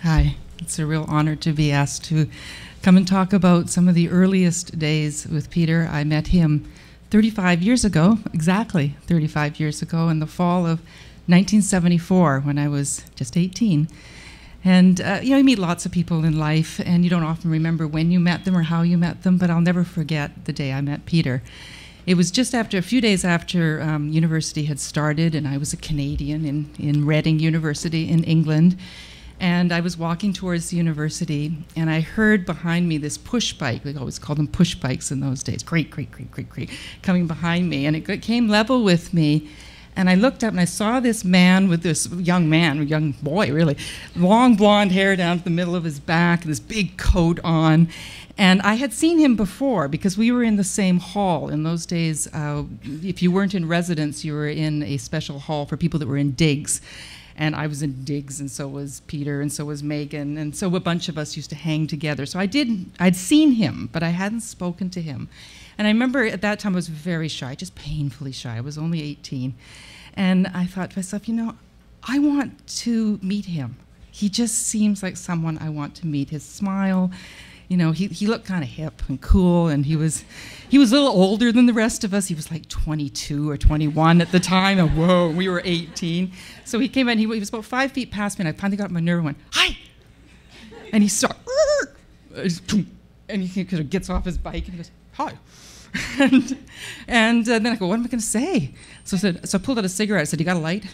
Hi, it's a real honor to be asked to come and talk about some of the earliest days with Peter. I met him 35 years ago, exactly 35 years ago, in the fall of 1974 when I was just 18. And you meet lots of people in life, and you don't often remember when you met them or how you met them, but I'll never forget the day I met Peter. It was just after, a few days after university had started, and I was a Canadian in Reading University in England. And I was walking towards the university, and I heard behind me this push bike. We always called them push bikes in those days. Creak, creak, creak, creak, creak, coming behind me. And it came level with me. And I looked up, and I saw this man with this young boy, really, long blonde hair down to the middle of his back, this big coat on. And I had seen him before because we were in the same hall. In those days, if you weren't in residence, you were in a special hall for people that were in digs. And I was in digs, and so was Peter, and so was Megan, and so a bunch of us used to hang together. So I'd seen him, but I hadn't spoken to him. And I remember at that time I was very shy, just painfully shy. I was only 18. And I thought to myself, I want to meet him. He just seems like someone I want to meet. His smile, he looked kind of hip and cool, and he was a little older than the rest of us. He was like 22 or 21 at the time, and whoa, we were 18. So he came in, he was about 5 feet past me, and I finally got my nerve and went, "Hi!" And he started, and he kind of gets off his bike and he goes, "Hi." and then I go, "What am I going to say?" So I pulled out a cigarette. I said, "You got a light?"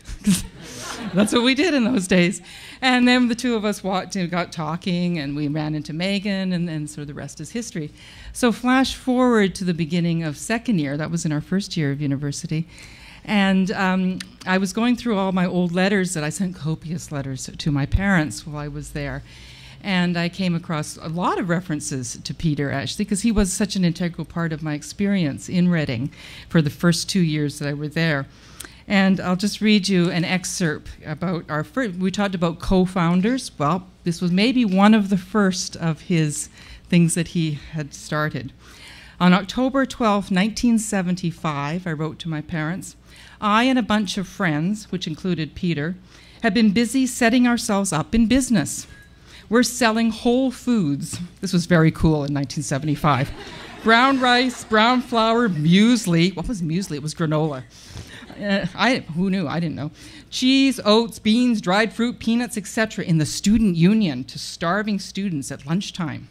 That's what we did in those days. And then the two of us walked and got talking, and we ran into Megan, and then sort of the rest is history. So flash forward to the beginning of second year. That was in our first year of university. And I was going through all my old letters that I sent, copious letters to my parents while I was there. And I came across a lot of references to Peter, actually, because he was such an integral part of my experience in Reading for the first 2 years that I were there. And I'll just read you an excerpt about our first. We talked about co-founders. Well, this was maybe one of the first of his things that he had started. On October 12, 1975, I wrote to my parents, I and a bunch of friends, which included Peter, had been busy setting ourselves up in business. We're selling whole foods. This was very cool in 1975. Brown rice, brown flour, muesli. What was muesli? It was granola. Who knew? I didn't know. Cheese, oats, beans, dried fruit, peanuts, etc. in the student union to starving students at lunchtime.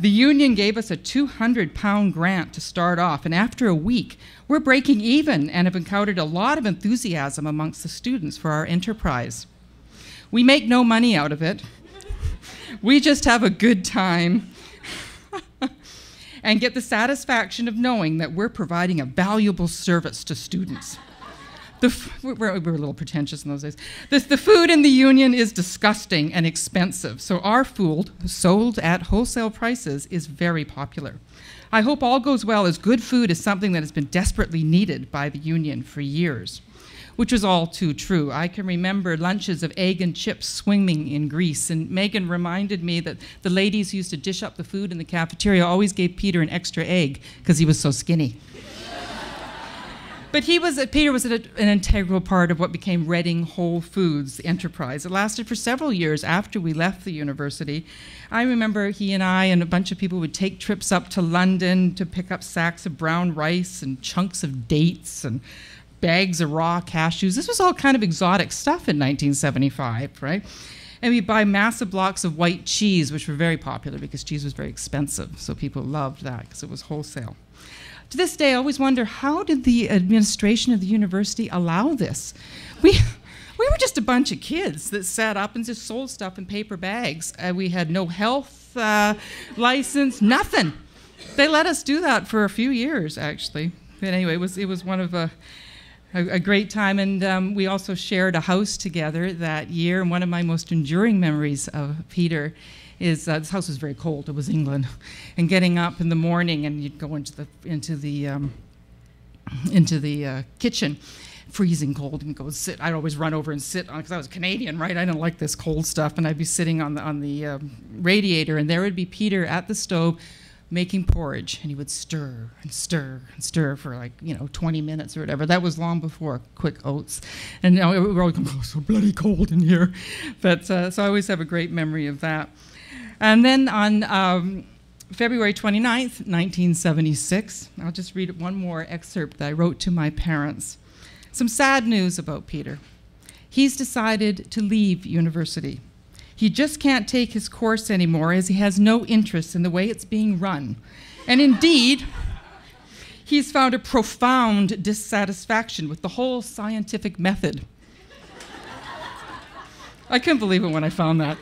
The union gave us a 200-pound grant to start off, and after a week, we're breaking even and have encountered a lot of enthusiasm amongst the students for our enterprise. We make no money out of it. We just have a good time and get the satisfaction of knowing that we're providing a valuable service to students. We're a little pretentious in those days. The food in the union is disgusting and expensive, so our food, sold at wholesale prices, is very popular. I hope all goes well, as good food is something that has been desperately needed by the union for years, which was all too true. I can remember lunches of egg and chips swimming in grease, and Megan reminded me that the ladies who used to dish up the food in the cafeteria always gave Peter an extra egg because he was so skinny. But Peter was an integral part of what became Reading Whole Foods, the enterprise. It lasted for several years after we left the university. I remember he and I and a bunch of people would take trips up to London to pick up sacks of brown rice and chunks of dates and bags of raw cashews. This was all kind of exotic stuff in 1975, right? And we'd buy massive blocks of white cheese, which were very popular because cheese was very expensive, so people loved that because it was wholesale. To this day, I always wonder, how did the administration of the university allow this? We were just a bunch of kids that sat up and just sold stuff in paper bags. We had no health license, nothing. They let us do that for a few years, actually. But anyway, it was one of a great time, and we also shared a house together that year. And one of my most enduring memories of Peter is this house was very cold. It was England, and getting up in the morning, and you'd go into the kitchen, freezing cold, and go sit. I'd always run over and sit on, because I was Canadian, right? I didn't like this cold stuff, and I'd be sitting on the radiator, and there would be Peter at the stove, making porridge, and he would stir and stir and stir for 20 minutes or whatever. That was long before quick oats. And now we're all going, oh, so bloody cold in here. But so I always have a great memory of that. And then on February 29th, 1976, I'll just read one more excerpt that I wrote to my parents. Some sad news about Peter. He's decided to leave university. He just can't take his course anymore as he has no interest in the way it's being run. And indeed, he's found a profound dissatisfaction with the whole scientific method. I couldn't believe it when I found that.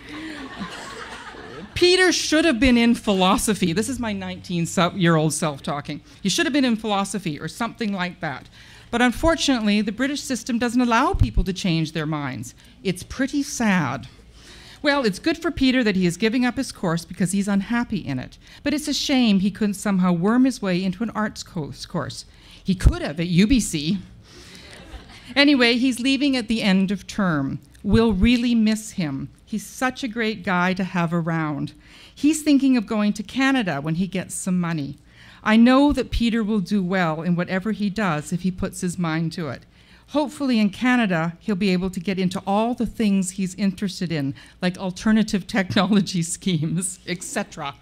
Peter should have been in philosophy. This is my 19-year-old self talking. He should have been in philosophy or something like that. But unfortunately, the British system doesn't allow people to change their minds. It's pretty sad. Well, it's good for Peter that he is giving up his course because he's unhappy in it. But it's a shame he couldn't somehow worm his way into an arts course. He could have at UBC. Anyway, he's leaving at the end of term. We'll really miss him. He's such a great guy to have around. He's thinking of going to Canada when he gets some money. I know that Peter will do well in whatever he does if he puts his mind to it. Hopefully in Canada, he'll be able to get into all the things he's interested in, like alternative technology schemes, etc.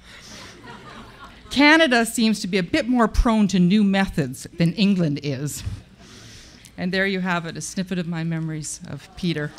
Canada seems to be a bit more prone to new methods than England is. And there you have it, a snippet of my memories of Peter.